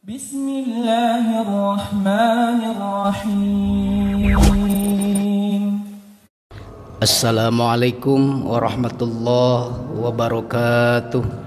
Bismillahirrahmanirrahim. Assalamualaikum warahmatullahi wabarakatuh.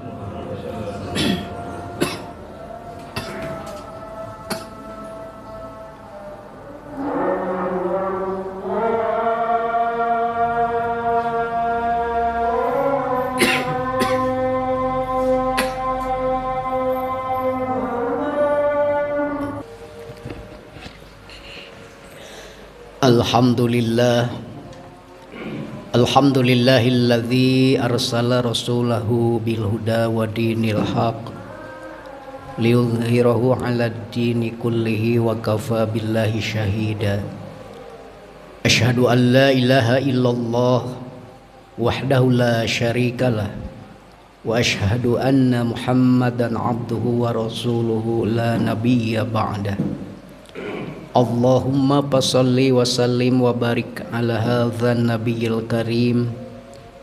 Alhamdulillahilladzi arsala rasulahu bil huda wa dinil haq liyudhhirahu 'alad dini kullihi wa kafa billahi syahida. Asyhadu an la ilaha illallah wahdahu la syarikalah wa asyhadu anna Muhammadan 'abduhu wa rasuluhu la nabiyya ba'dah. Allahumma passalli wa sallim wa barik ala hadzal nabiyil karim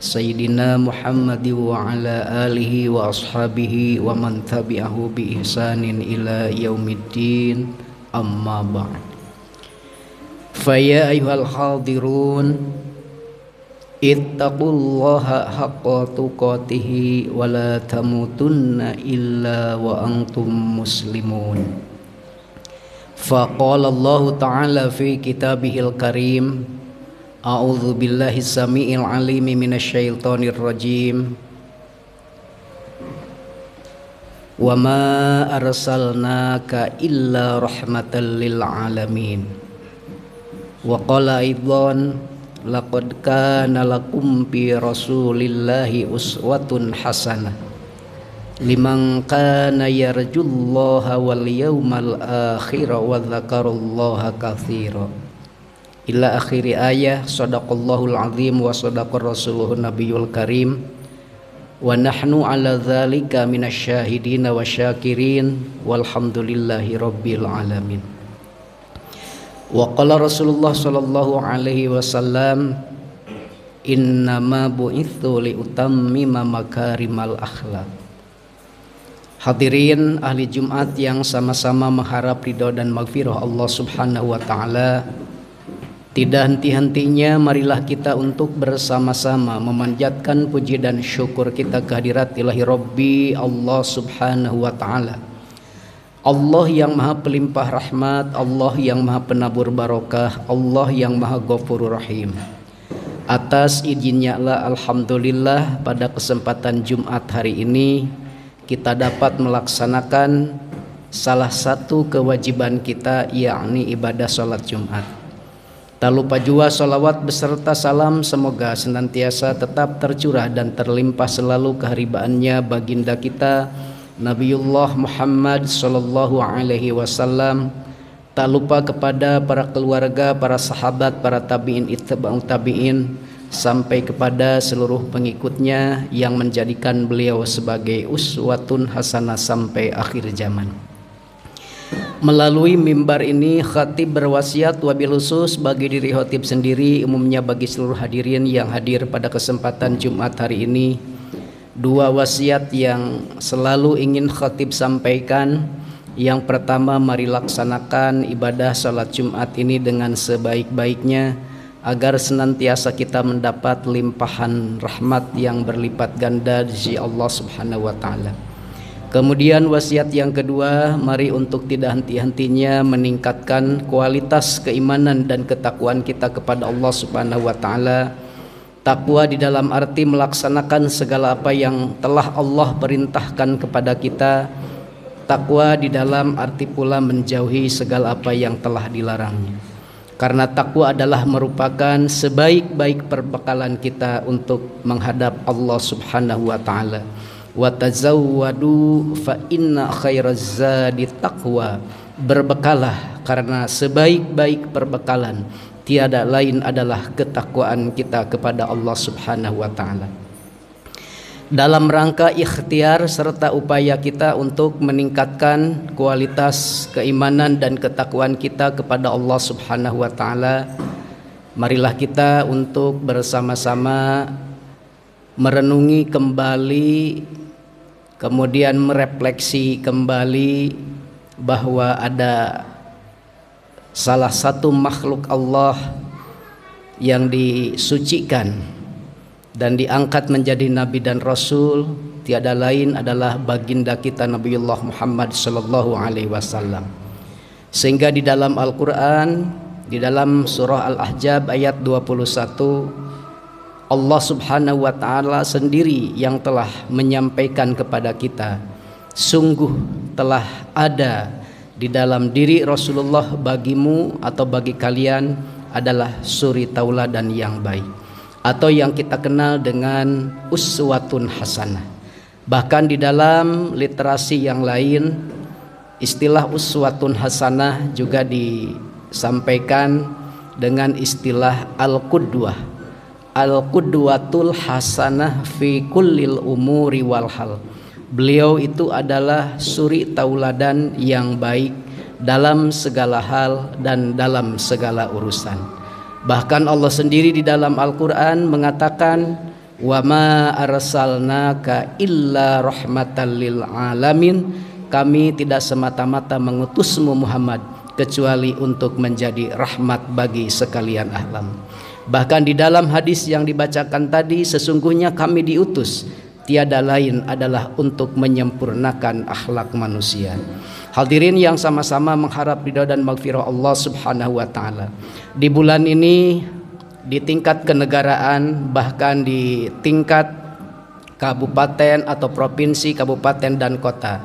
Sayyidina Muhammad wa ala alihi wa ashabihi wa man tabi'ahu bi ihsanin ila yaumiddin, amma ba'd. Faya ayyuhal hadirun ittaqullaha haqqa tuqatih wa la tamutunna illa wa antum muslimun. Faqala Allah Ta'ala fi kitabihil karim, a'udzu billahi samiil alimi minasyaitonir rajim, wa ma arsalnaka illa rahmatan lil alamin. Wa qala aidan, laqad kana lakum fi rasulillahi uswatun hasanah liman kana yarjullaha wal yawmal akhir wa dzakarallaha katsira. Ila akhiri ayah. Shadaqallahul azim wa shadaqar rasuluhun nabiyul karim wa nahnu ala dzalika minasyahidin wa syakirin walhamdulillahi rabbil alamin. Wa qala Rasulullah sallallahu alaihi wasallam, innama bu'itsu li utammima makarimal akhlaq. Hadirin ahli Jumat yang sama-sama mengharap ridha dan maghfirah Allah Subhanahu wa taala, tidak henti-hentinya marilah kita untuk bersama-sama memanjatkan puji dan syukur kita kehadirat Ilahi Rabbi Allah Subhanahu wa taala. Allah yang Maha Pelimpah Rahmat, Allah yang Maha Penabur Barokah, Allah yang Maha Ghafurur Rahim. Atas izinnya lah alhamdulillah pada kesempatan Jumat hari ini kita dapat melaksanakan salah satu kewajiban kita, yakni ibadah sholat Jumat. Tak lupa juga sholawat beserta salam semoga senantiasa tetap tercurah dan terlimpah selalu keharibaannya baginda kita Nabiullah Muhammad sallallahu alaihi wasallam. Tak lupa kepada para keluarga, para sahabat, para tabi'in, itba'u tabi'in, sampai kepada seluruh pengikutnya yang menjadikan beliau sebagai uswatun hasanah sampai akhir zaman. Melalui mimbar ini khatib berwasiat wabil khusus bagi diri khatib sendiri, umumnya bagi seluruh hadirin yang hadir pada kesempatan Jumat hari ini. Dua wasiat yang selalu ingin khatib sampaikan. Yang pertama, mari laksanakan ibadah salat Jumat ini dengan sebaik-baiknya agar senantiasa kita mendapat limpahan rahmat yang berlipat ganda dari Allah Subhanahu wa taala. Kemudian wasiat yang kedua, mari untuk tidak henti-hentinya meningkatkan kualitas keimanan dan ketakwaan kita kepada Allah Subhanahu wa taala. Takwa di dalam arti melaksanakan segala apa yang telah Allah perintahkan kepada kita. Takwa di dalam arti pula menjauhi segala apa yang telah dilarangnya. Karena takwa adalah merupakan sebaik-baik perbekalan kita untuk menghadap Allah Subhanahu wa taala. Wa tazawwadu fa inna khairaz zadi taqwa. Berbekalah karena sebaik-baik perbekalan tiada lain adalah ketakwaan kita kepada Allah Subhanahu wa taala. Dalam rangka ikhtiar serta upaya kita untuk meningkatkan kualitas keimanan dan ketakwaan kita kepada Allah Subhanahu wa taala, marilah kita untuk bersama-sama merenungi kembali, kemudian merefleksi kembali bahwa ada salah satu makhluk Allah yang disucikan dan diangkat menjadi nabi dan rasul, tiada lain adalah baginda kita Nabiullah Muhammad sallallahu alaihi wasallam. Sehingga di dalam Al-Qur'an, di dalam surah Al-Ahzab ayat 21, Allah Subhanahu wa taala sendiri yang telah menyampaikan kepada kita, sungguh telah ada di dalam diri Rasulullah bagimu atau bagi kalian adalah suri tauladan yang baik, atau yang kita kenal dengan uswatun hasanah. Bahkan di dalam literasi yang lain, istilah uswatun hasanah juga disampaikan dengan istilah al-qudwah, al-qudwatul hasanah fi kullil umuri wal hal. Beliau itu adalah suri tauladan yang baik dalam segala hal dan dalam segala urusan. Bahkan Allah sendiri di dalam Al-Quran mengatakan, wa ma arsalnaka illa rahmatan lil alamin, kami tidak semata-mata mengutusmu Muhammad kecuali untuk menjadi rahmat bagi sekalian alam. Bahkan di dalam hadis yang dibacakan tadi, sesungguhnya kami diutus tiada lain adalah untuk menyempurnakan akhlak manusia. Hadirin yang sama-sama mengharap ridha dan maghfirah Allah Subhanahu wa taala. Di bulan ini di tingkat kenegaraan, bahkan di tingkat kabupaten atau provinsi, kabupaten dan kota,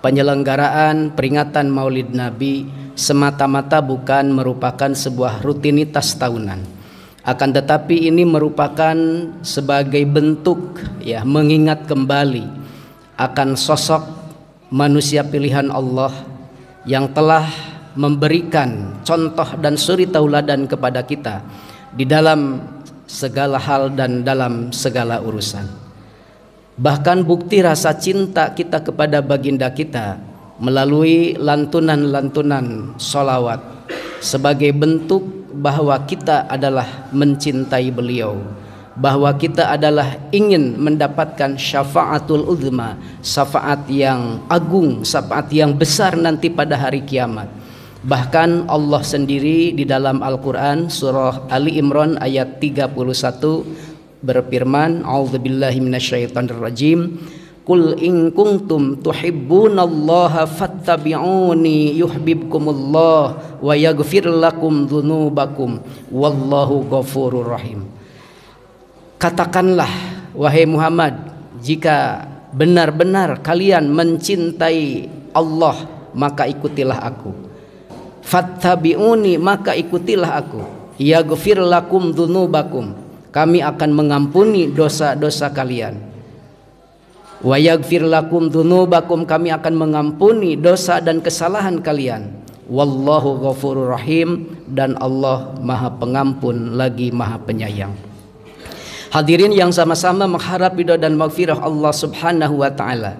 penyelenggaraan peringatan Maulid Nabi semata-mata bukan merupakan sebuah rutinitas tahunan. Akan tetapi ini merupakan sebagai bentuk mengingat kembali akan sosok manusia pilihan Allah yang telah memberikan contoh dan suri tauladan kepada kita di dalam segala hal dan dalam segala urusan. Bahkan bukti rasa cinta kita kepada baginda kita melalui lantunan-lantunan sholawat sebagai bentuk bahwa kita adalah mencintai beliau, bahwa kita adalah ingin mendapatkan syafaatul uzma, syafaat yang agung, syafaat yang besar nanti pada hari kiamat. Bahkan Allah sendiri di dalam Al-Quran surah Ali Imran ayat 31 berfirman, a'udzubillahi minasyaitonirrajim, qul in kuntum tuhibbunallaha fattabi'uni yuhibbukumullah wa yaghfir lakum dzunubakum wallahu ghafurur rahim. Katakanlah wahai Muhammad, jika benar-benar kalian mencintai Allah, maka ikutilah aku. Fattabi'uni, maka ikutilah aku. Yaghfir lakum dzunubakum, kami akan mengampuni dosa-dosa kalian. Wa yaghfir lakum dzunubakum, kami akan mengampuni dosa dan kesalahan kalian. Wallahu ghafurur rahim, dan Allah Maha Pengampun lagi Maha Penyayang. Hadirin yang sama-sama mengharap ridha dan maghfirah Allah Subhanahu wa taala.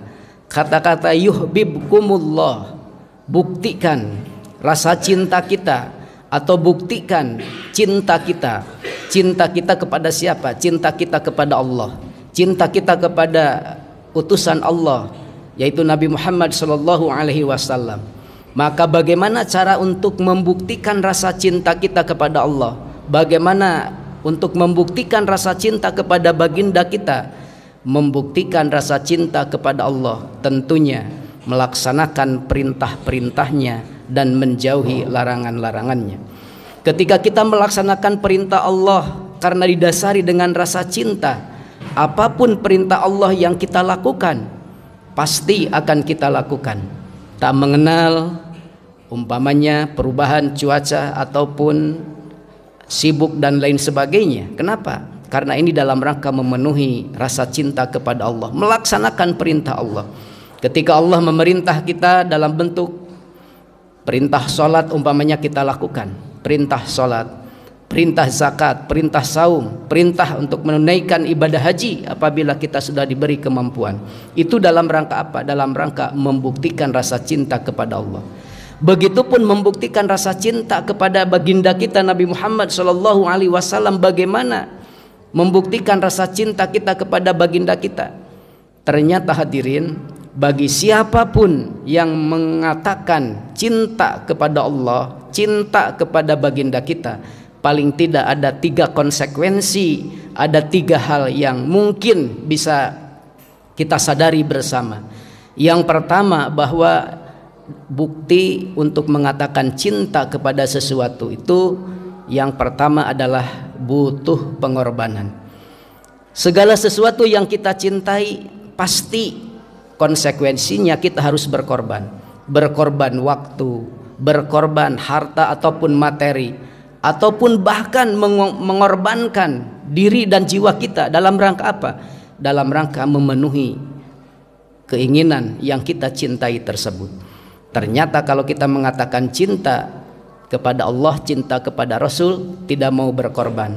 Kata-kata yuhibbukumullah, buktikan rasa cinta kita atau buktikan cinta kita. Cinta kita kepada siapa? Cinta kita kepada Allah. Cinta kita kepada utusan Allah, yaitu Nabi Muhammad sallallahu alaihi wasallam. Maka bagaimana cara untuk membuktikan rasa cinta kita kepada Allah? Bagaimana untuk membuktikan rasa cinta kepada baginda kita? Membuktikan rasa cinta kepada Allah tentunya melaksanakan perintah-perintahnya dan menjauhi larangan-larangannya. Ketika kita melaksanakan perintah Allah karena didasari dengan rasa cinta, apapun perintah Allah yang kita lakukan pasti akan kita lakukan, tak mengenal umpamanya perubahan cuaca ataupun sibuk dan lain sebagainya. Kenapa? Karena ini dalam rangka memenuhi rasa cinta kepada Allah, melaksanakan perintah Allah. Ketika Allah memerintah kita dalam bentuk perintah sholat, umpamanya kita lakukan perintah sholat, perintah zakat, perintah saum, perintah untuk menunaikan ibadah haji apabila kita sudah diberi kemampuan. Itu dalam rangka apa? Dalam rangka membuktikan rasa cinta kepada Allah. Begitupun membuktikan rasa cinta kepada baginda kita Nabi Muhammad SAW. Bagaimana membuktikan rasa cinta kita kepada baginda kita? Ternyata hadirin, bagi siapapun yang mengatakan cinta kepada Allah, cinta kepada baginda kita, paling tidak ada 3 konsekuensi, ada 3 hal yang mungkin bisa kita sadari bersama. Yang pertama, bahwa bukti untuk mengatakan cinta kepada sesuatu itu yang pertama adalah butuh pengorbanan. Segala sesuatu yang kita cintai pasti konsekuensinya kita harus berkorban. Berkorban waktu, berkorban harta ataupun materi, ataupun bahkan mengorbankan diri dan jiwa kita. Dalam rangka apa? Dalam rangka memenuhi keinginan yang kita cintai tersebut. Ternyata kalau kita mengatakan cinta kepada Allah, cinta kepada Rasul, tidak mau berkorban,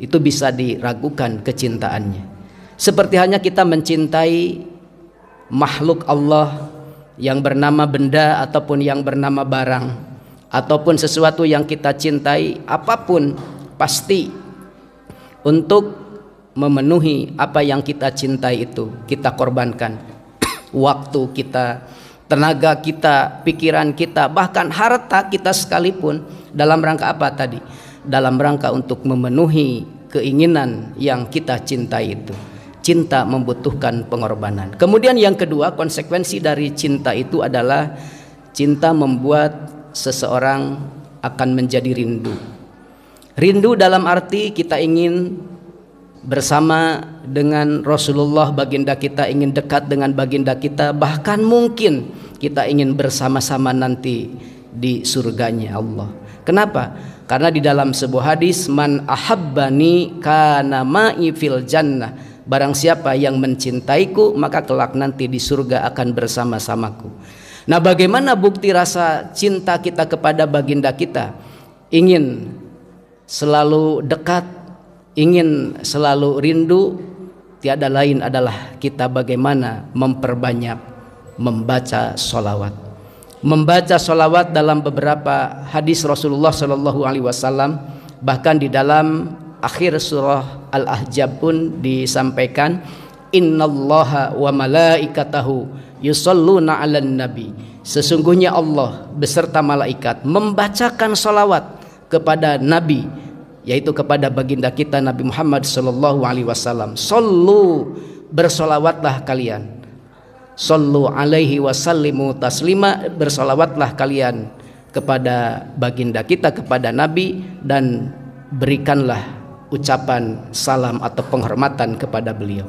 itu bisa diragukan kecintaannya. Seperti hanya kita mencintai makhluk Allah yang bernama benda ataupun yang bernama barang, ataupun sesuatu yang kita cintai, apapun pasti untuk memenuhi apa yang kita cintai itu kita korbankan waktu kita, tenaga kita, pikiran kita, bahkan harta kita sekalipun. Dalam rangka apa tadi? Dalam rangka untuk memenuhi keinginan yang kita cintai itu. Cinta membutuhkan pengorbanan. Kemudian yang kedua, konsekuensi dari cinta itu adalah cinta membuat seseorang akan menjadi rindu. Rindu dalam arti kita ingin bersama dengan Rasulullah, baginda kita, ingin dekat dengan baginda kita, bahkan mungkin kita ingin bersama-sama nanti di surganya Allah. Kenapa? Karena di dalam sebuah hadis, man ahabbani kana ma'i fil jannah, barang siapa yang mencintaiku maka kelak nanti di surga akan bersama-samaku. Nah, bagaimana bukti rasa cinta kita kepada baginda kita? Ingin selalu dekat, ingin selalu rindu, tiada lain adalah kita bagaimana memperbanyak membaca sholawat. Membaca sholawat dalam beberapa hadis Rasulullah SAW, bahkan di dalam akhir surah Al-Ahzab pun disampaikan, innallaha wa malaikatahu yusalluna 'alan nabi, sesungguhnya Allah beserta malaikat membacakan sholawat kepada nabi, yaitu kepada baginda kita Nabi Muhammad SAW. Sallu, bersolawatlah kalian. Sallu alaihi wasallimu taslima, bersolawatlah kalian kepada baginda kita, kepada Nabi, dan berikanlah ucapan salam atau penghormatan kepada beliau.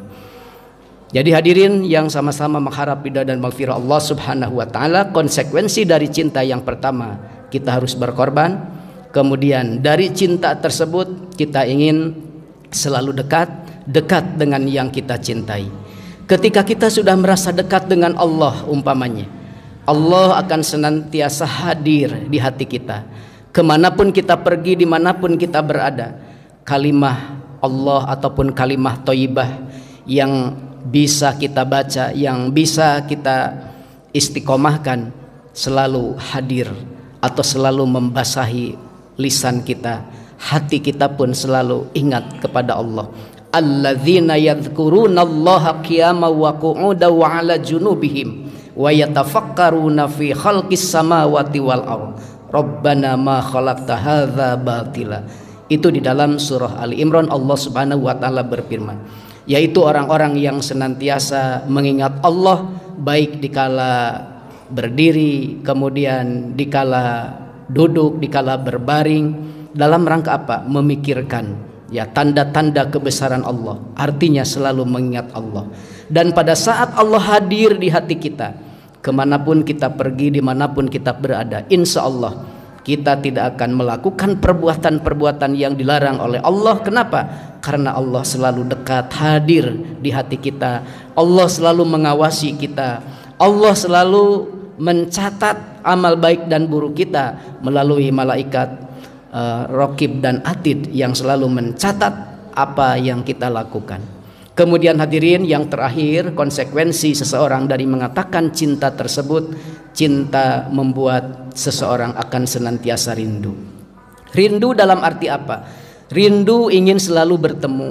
Jadi hadirin yang sama-sama mengharap ridha dan maghfirah Allah Subhanahu wa taala, konsekuensi dari cinta yang pertama, kita harus berkorban. Kemudian dari cinta tersebut kita ingin selalu dekat dengan yang kita cintai. Ketika kita sudah merasa dekat dengan Allah umpamanya, Allah akan senantiasa hadir di hati kita. Kemanapun kita pergi, dimanapun kita berada, kalimah Allah ataupun kalimah thayyibah yang bisa kita baca, yang bisa kita istiqomahkan, selalu hadir atau selalu membasahi lisan kita. Hati kita pun selalu ingat kepada Allah. Alladzina yadhkurunallaha qiyaman wa qu'udan wa 'ala junubihim wa yatafakkaruna fi khalqis samawati wal ardh. Rabbana ma khalaqta hadza batila. Itu di dalam surah Ali Imran Allah Subhanahu wa taala berfirman, yaitu orang-orang yang senantiasa mengingat Allah, baik dikala berdiri, kemudian dikala duduk, dikala berbaring, dalam rangka apa? Memikirkan ya tanda-tanda kebesaran Allah. Artinya selalu mengingat Allah. Dan pada saat Allah hadir di hati kita, kemanapun kita pergi, dimanapun kita berada, insya Allah kita tidak akan melakukan perbuatan-perbuatan yang dilarang oleh Allah. Kenapa? Karena Allah selalu dekat, hadir di hati kita. Allah selalu mengawasi kita. Allah selalu mencatat amal baik dan buruk kita melalui malaikat Raqib dan Atid yang selalu mencatat apa yang kita lakukan. Kemudian hadirin yang terakhir, konsekuensi seseorang dari mengatakan cinta tersebut, cinta membuat seseorang akan senantiasa rindu. Rindu dalam arti apa? Rindu ingin selalu bertemu,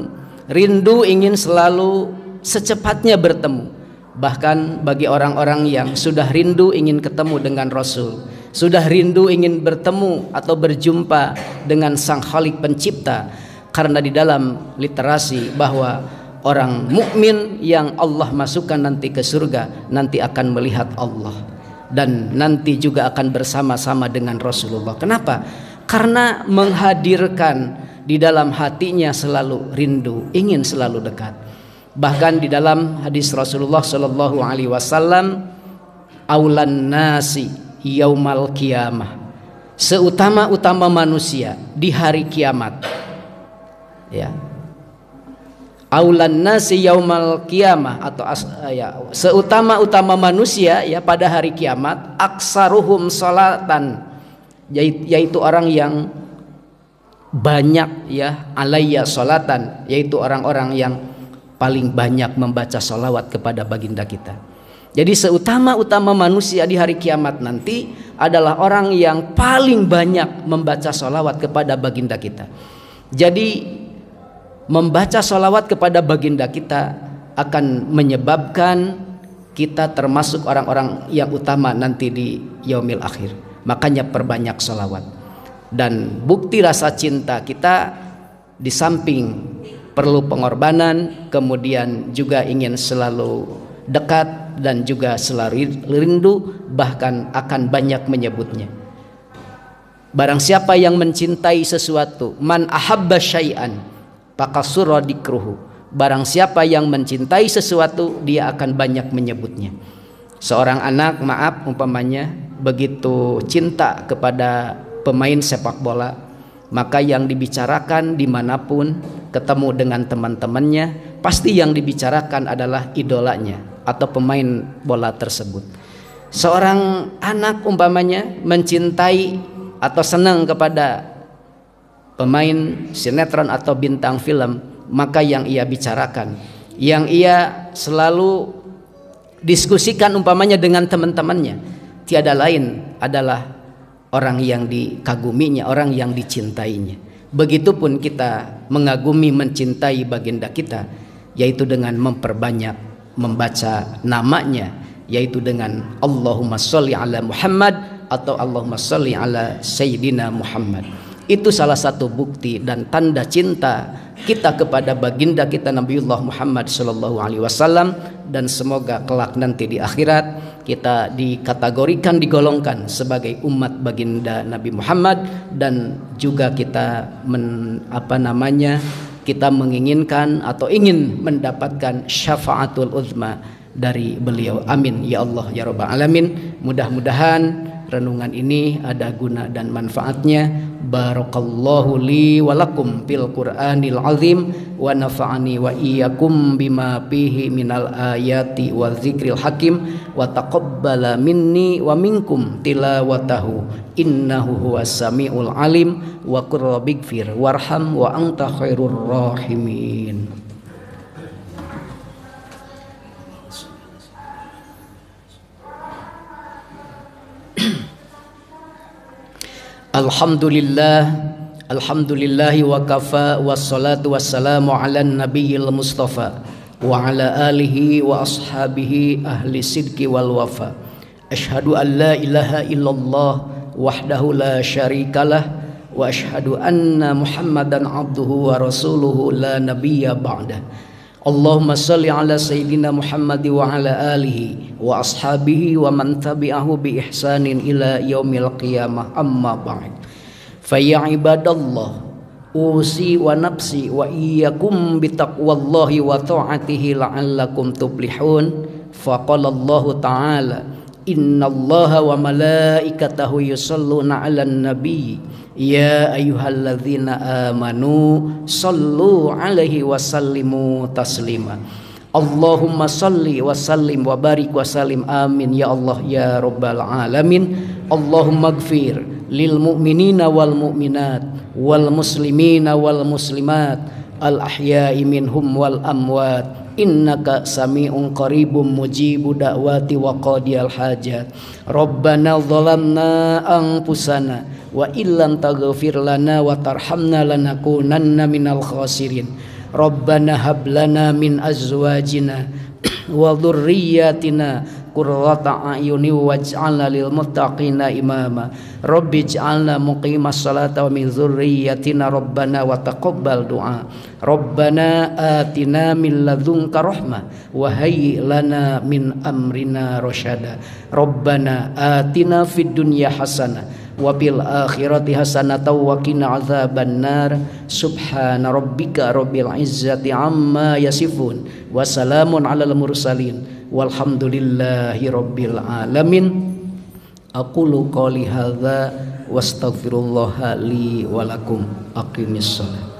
rindu ingin selalu secepatnya bertemu. Bahkan bagi orang-orang yang sudah rindu ingin ketemu dengan Rasul, sudah rindu ingin bertemu atau berjumpa dengan Sang Khalik Pencipta, karena di dalam literasi bahwa orang mukmin yang Allah masukkan nanti ke surga nanti akan melihat Allah dan nanti juga akan bersama-sama dengan Rasulullah. Kenapa? Karena menghadirkan di dalam hatinya selalu rindu, ingin selalu dekat. Bahkan di dalam hadis Rasulullah Shallallahu Alaihi Wasallam, aulan nasi yaumal kiamah, seutama-utama manusia di hari kiamat. Ya, aulan nasi yaumal kiamah atau seutama-utama manusia ya pada hari kiamat, aksaruhum salatan, yaitu orang yang banyak ya alayya salatan, yaitu orang-orang yang paling banyak membaca salawat kepada baginda kita. Jadi seutama-utama manusia di hari kiamat nanti adalah orang yang paling banyak membaca salawat kepada baginda kita. Jadi membaca salawat kepada baginda kita akan menyebabkan kita termasuk orang-orang yang utama nanti di yaumil akhir. Makanya perbanyak salawat. Dan bukti rasa cinta kita di samping perlu pengorbanan, kemudian juga ingin selalu dekat dan juga selalu rindu, bahkan akan banyak menyebutnya. Barang siapa yang mencintai sesuatu, man ahabba syai'an faqasurra dzikruhu. Barang siapa yang mencintai sesuatu, dia akan banyak menyebutnya. Seorang anak, maaf umpamanya, begitu cinta kepada pemain sepak bola, maka yang dibicarakan dimanapun, ketemu dengan teman-temannya, pasti yang dibicarakan adalah idolanya atau pemain bola tersebut. Seorang anak umpamanya mencintai atau senang kepada pemain sinetron atau bintang film, maka yang ia bicarakan, yang ia selalu diskusikan umpamanya dengan teman-temannya, tiada lain adalah orang yang dikaguminya, orang yang dicintainya. Begitupun kita mengagumi, mencintai baginda kita, yaitu dengan memperbanyak membaca namanya, yaitu dengan Allahumma sholli ala Muhammad atau Allahumma sholli ala Sayyidina Muhammad. Itu salah satu bukti dan tanda cinta kita kepada baginda kita Nabiullah Muhammad sallallahu alaihi wasallam, dan semoga kelak nanti di akhirat kita dikategorikan, digolongkan sebagai umat baginda Nabi Muhammad, dan juga kita kita menginginkan atau ingin mendapatkan syafaatul uzma dari beliau. Amin ya Allah ya rabbal alamin. Mudah-mudahan renungan ini ada guna dan manfaatnya. Barakallahu li wa lakum fil Qur'anil azim wa nafa'ani wa iyyakum bima fihi minal ayati wa dzikril hakim wa taqabbala minni wa minkum tilawatahu innahu huwas samiul alim wa qur rabbighfir warham wa anta khairur rahimin. Alhamdulillahi wa kafa, wassalatu wassalamu ala nabiyil mustafa wa ala alihi wa ashabihi ahli sidqi wal wafa. Ashhadu an la ilaha illallah wahdahu la syarikalah wa ashhadu anna Muhammadan abduhu wa rasuluhu la nabiyya ba'dah. Allahumma salli ala sayyidina Muhammad wa ala alihi wa ashabihi wa man tabi'ahu bi ihsanin ila yaumil qiyamah, amma ba'd. Fa ya ibadallah, usi wa nafsi wa iyyakum bi taqwallahi wa ta'atihi la'allakum tuflihun. Fa qala Allah ta'ala, innallaha wa malaikatahu yusalluna 'alan nabiy ya ayyuhalladzina amanu sallu alaihi wa sallimu taslima. Allahumma salli wa sallim wa barik wa sallim, amin ya Allah ya rabbal alamin. Allahumma ighfir lil mu'minina wal mu'minat wal muslimina wal muslimat al ahya'i minhum wal amwat innaka sami'un qaribun mujibu da'wati wa qadiyal hajat. Rabbana zalamna anfusana wa illam taghfir lana wa tarhamna lanakunanna minal khasirin. Rabbana hab lana min azwajina wa dzurriyyatina qurrata a'yuni waj'alna lil muttaqina imama rabbi ij'alna muqimas salata wa min dzurriyyatina rabbana wa taqabbal du'a rabbana atina min ladzunka rahmah wa hayyi lana min amrina rasyada rabbana atina fid dunya hasanah wa bil akhirati hasanatan wa qina adzabannar subhana rabbika rabbil izzati amma yasifun wa salamun alal mursalin walhamdulillahi rabbil alamin aqulu qouli hadza wastaghfirullaha li wa lakum aqimissalah.